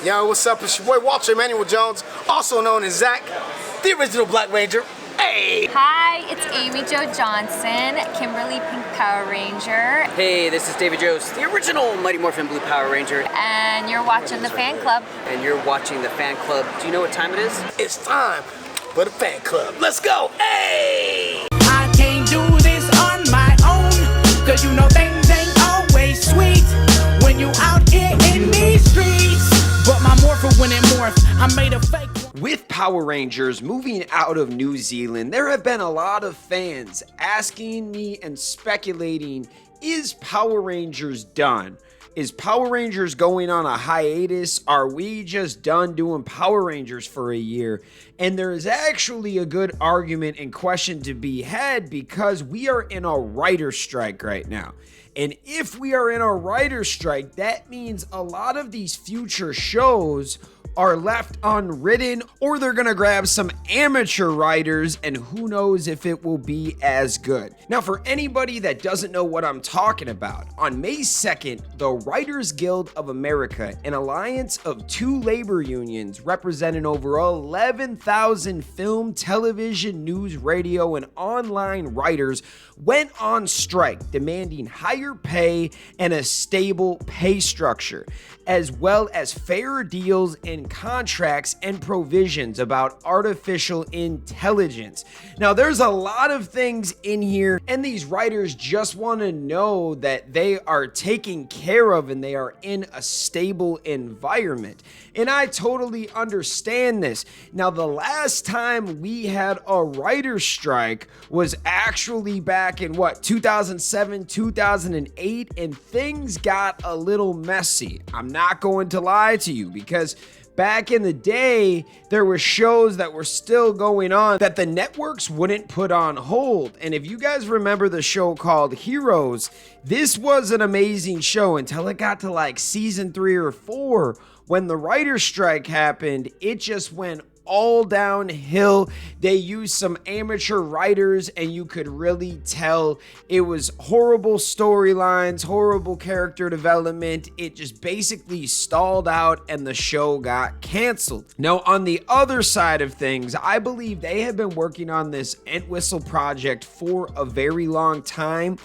Yo, what's up? It's your boy Walter Emmanuel Jones, also known as Zach, the original Black Ranger. Hey! Hi, it's Amy Jo Johnson, Kimberly Pink Power Ranger. Hey, this is David Jost, the original Mighty Morphin Blue Power Ranger. And you're watching the fan club. And you're watching the fan club. Do you know what time it is? It's time for the fan club. Let's go! Hey! I can't do this on my own, cause you know things ain't always sweet when you out here in these streets. But my morpher when it morphed, I made a fake one. With Power Rangers moving out of New Zealand, there have been a lot of fans asking me and speculating, is Power Rangers done? Is Power Rangers going on a hiatus? Are we just done doing Power Rangers for a year? And there is actually a good argument and question to be had because we are in a writer's strike right now. And if we are in a writer's strike, that means a lot of these future shows are left unwritten, or they're gonna grab some amateur writers, and who knows if it will be as good. Now, for anybody that doesn't know what I'm talking about, on May 2nd, the Writers Guild of America, an alliance of two labor unions representing over 11,000 film, television, news, radio, and online writers, went on strike, demanding higher pay and a stable pay structure, as well as fair deals and contracts and provisions about artificial intelligence. Now, there's a lot of things in here, and these writers just want to know that they are taken care of and they are in a stable environment. And I totally understand this. Now, the last time we had a writer's strike was actually back in 2007, 2008, and things got a little messy. I'm not going to lie to you because back in the day, there were shows that were still going on that the networks wouldn't put on hold. And if you guys remember the show called Heroes, this was an amazing show until it got to like season 3 or 4. When the writer's strike happened, it just went all downhill. They used some amateur writers, and you could really tell it was horrible storylines, horrible character development. It just basically stalled out and the show got canceled. Now, on the other side of things, I believe they have been working on this Entwistle project for a very long time.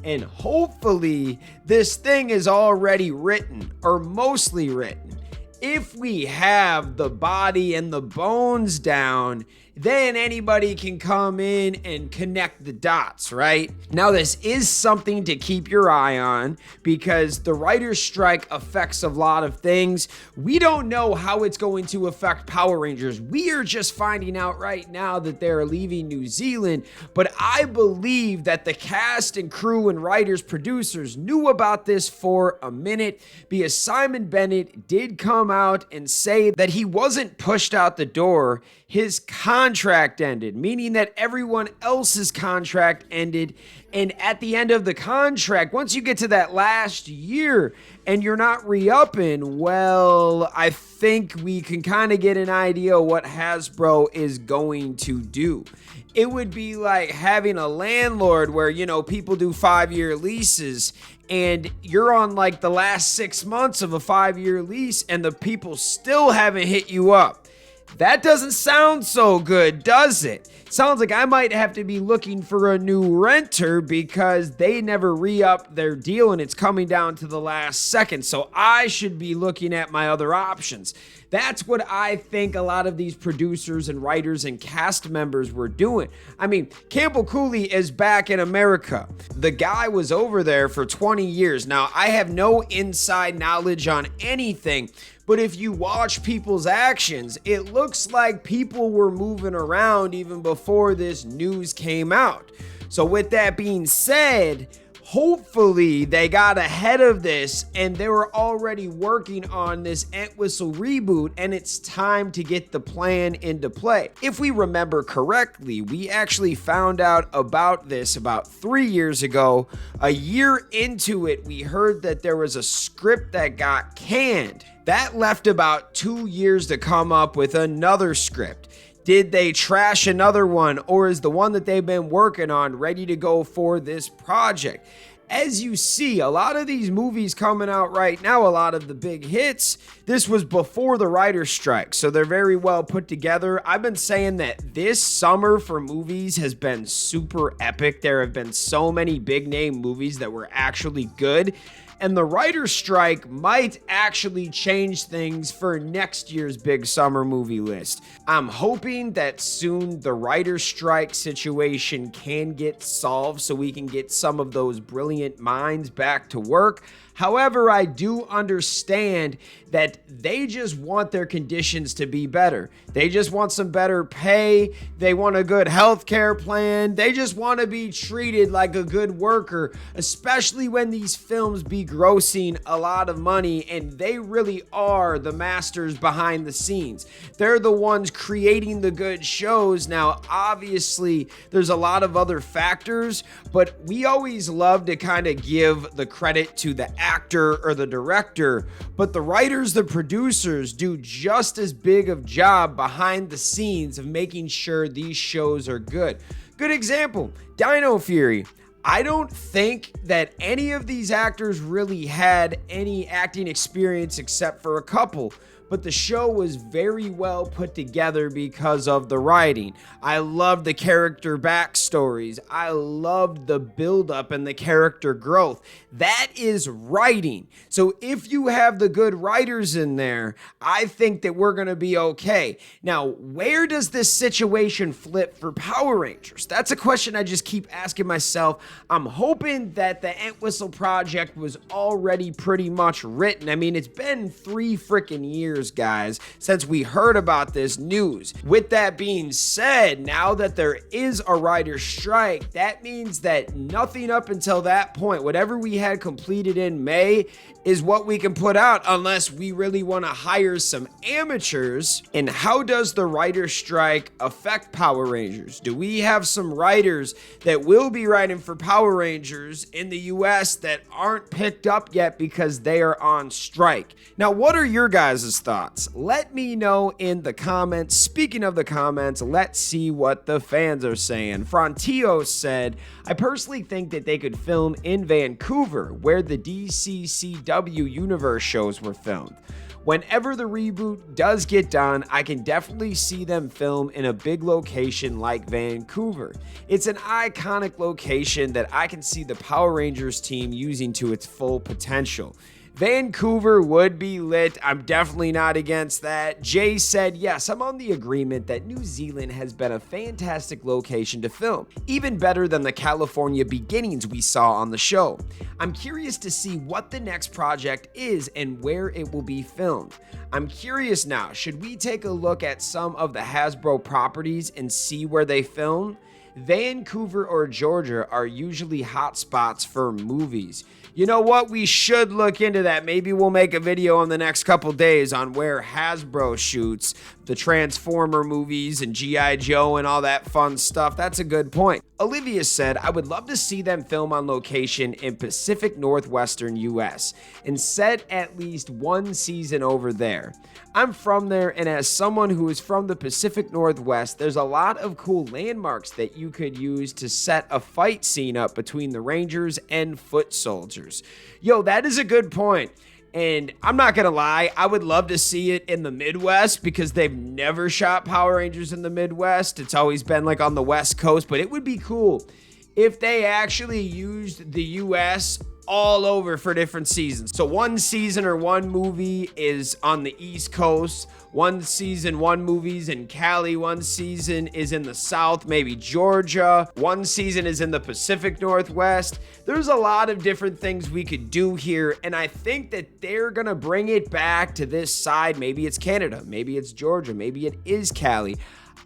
And hopefully this thing is already written, or mostly written. If we have the body and the bones down, then anybody can come in and connect the dots, right? Now, this is something to keep your eye on because the writer's strike affects a lot of things. We don't know how it's going to affect Power Rangers. We are just finding out right now that they're leaving New Zealand, but I believe that the cast and crew and writers, producers knew about this for a minute because Simon Bennett did come out and say that he wasn't pushed out the door. His contract ended, meaning that everyone else's contract ended. And at the end of the contract, once you get to that last year and you're not re-upping, well, I think we can kind of get an idea what Hasbro is going to do. It would be like having a landlord where, people do 5-year leases and you're on like the last 6 months of a 5-year lease and the people still haven't hit you up. That doesn't sound so good, does it? Sounds like I might have to be looking for a new renter because they never re-upped their deal and it's coming down to the last second. So I should be looking at my other options. That's what I think a lot of these producers and writers and cast members were doing. I mean, Campbell Cooley is back in America. The guy was over there for 20 years. Now, I have no inside knowledge on anything, but if you watch people's actions, it looks like people were moving around even before this news came out. So with that being said, hopefully they got ahead of this and they were already working on this Entwistle reboot, and it's time to get the plan into play. If we remember correctly, we actually found out about this about 3 years ago. A year into it, we heard that there was a script that got canned. That left about 2 years to come up with another script. Did they trash another one, or is the one that they've been working on ready to go for this project? as you see, a lot of these movies coming out right now, a lot of the big hits, this was before the writer's strike, so they're very well put together. I've been saying that this summer for movies has been super epic. There have been so many big name movies that were actually good. And the writer's strike might actually change things for next year's big summer movie list. I'm hoping that soon the writer's strike situation can get solved so we can get some of those brilliant minds back to work. However, I do understand that they just want their conditions to be better. They just want some better pay. They want a good healthcare plan. They just want to be treated like a good worker, especially when these films be grossing a lot of money, and they really are the masters behind the scenes. They're the ones creating the good shows. Now, obviously, there's a lot of other factors, but we always love to kind of give the credit to the actor or the director, but the writers, the producers do just as big of job behind the scenes of making sure these shows are good. Good example, Dino Fury. I don't think that any of these actors really had any acting experience except for a couple, but the show was very well put together because of the writing. I loved the character backstories. I loved the buildup and the character growth. That is writing. So if you have the good writers in there, I think that we're going to be okay. Now, where does this situation flip for Power Rangers? That's a question I just keep asking myself. I'm hoping that the Entwistle project was already pretty much written. I mean, it's been 3 freaking years, guys, since we heard about this news. With that being said, now that there is a writer's strike, that means that nothing up until that point, whatever we had completed in May, is what we can put out unless we really want to hire some amateurs. And how does the writer's strike affect Power Rangers? Do we have some writers that will be writing for Power Rangers in the US that aren't picked up yet because they are on strike? Now, what are your guys' thoughts? Let me know in the comments. Speaking of the comments, let's see what the fans are saying. Frontio said, I personally think that they could film in Vancouver, where the DCCW universe shows were filmed. Whenever the reboot does get done, I can definitely see them film in a big location like Vancouver. It's an iconic location that I can see the Power Rangers team using to its full potential. Vancouver would be lit. I'm definitely not against that. Jay said, yes, I'm on the agreement that New Zealand has been a fantastic location to film, even better than the California beginnings we saw on the show. I'm curious to see what the next project is and where it will be filmed. I'm curious now, should we take a look at some of the Hasbro properties and see where they film? Vancouver or Georgia are usually hotspots for movies. You know what? We should look into that. Maybe we'll make a video in the next couple days on where Hasbro shoots the Transformer movies and G.I. Joe and all that fun stuff. That's a good point. Olivia said, I would love to see them film on location in Pacific Northwestern US and set at least one season over there. I'm from there, and as someone who is from the Pacific Northwest, there's a lot of cool landmarks that you could use to set a fight scene up between the Rangers and foot soldiers. Yo, that is a good point. And I'm not gonna lie, I would love to see it in the Midwest because they've never shot Power Rangers in the Midwest. It's always been like on the West Coast, but it would be cool if they actually used the US all over for different seasons. So one season or one movie is on the East Coast, one season, one movie's in Cali, one season is in the South, maybe Georgia, one season is in the Pacific Northwest. There's a lot of different things we could do here, and I think that they're gonna bring it back to this side. Maybe it's Canada, maybe it's Georgia, maybe it is Cali.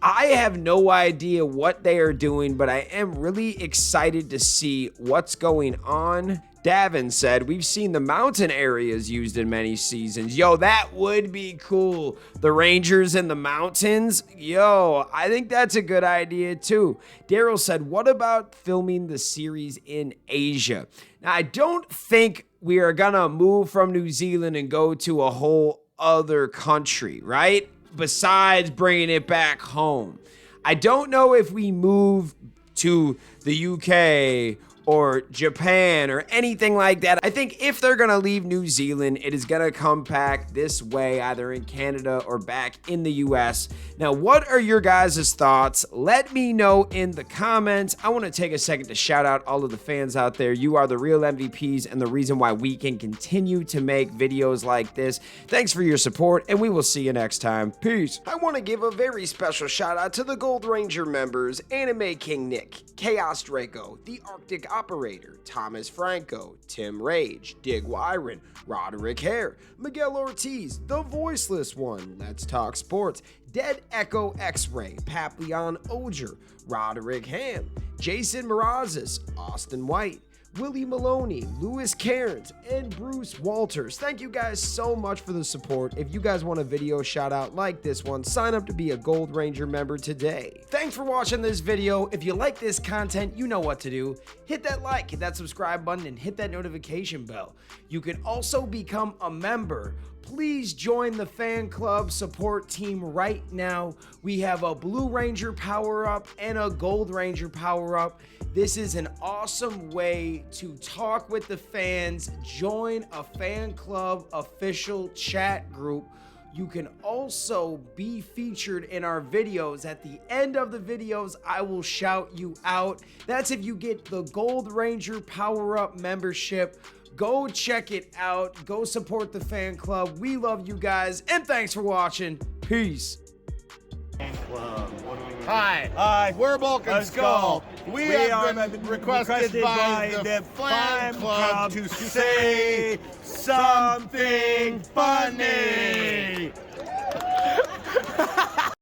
I have no idea what they are doing, but I am really excited to see what's going on. Davin said, we've seen the mountain areas used in many seasons. Yo, that would be cool. The Rangers in the mountains. Yo, I think that's a good idea too. Daryl said, what about filming the series in Asia? Now, I don't think we are gonna move from New Zealand and go to a whole other country, right? Besides bringing it back home. I don't know if we move to the UK or Japan or anything like that. I think if they're gonna leave New Zealand, it is gonna come back this way, either in Canada or back in the US. Now, what are your guys' thoughts? Let me know in the comments. I want to take a second to shout out all of the fans out there. You are the real MVPs and the reason why we can continue to make videos like this. Thanks for your support, and we will see you next time. Peace. I want to give a very special shout out to the Gold Ranger members: Anime King Nick, Chaos Draco, The Arctic Operator, Thomas Franco, Tim Rage, Dig Wyron, Roderick Hare, Miguel Ortiz, The Voiceless One, Let's Talk Sports, Dead Echo X-Ray, Papillon Oger, Roderick Ham, Jason Morazes, Austin White, Willie Maloney, Lewis Cairns, and Bruce Walters. Thank you guys so much for the support. If you guys want a video shout out like this one, sign up to be a Gold Ranger member today. Thanks for watching this video. If you like this content, you know what to do. Hit that like, hit that subscribe button, and hit that notification bell. You can also become a member. Please join the fan club support team right now. We have a Blue Ranger power-up and a Gold Ranger power-up. This is an awesome way to talk with the fans. Join a fan club official chat group. You can also be featured in our videos. At the end of the videos, I will shout you out. That's if you get the Gold Ranger power-up membership. Go check it out. Go support the fan club. We love you guys, and thanks for watching. Peace. Hi, we're Bulk and Skull. We have been requested by the fan club to say something funny.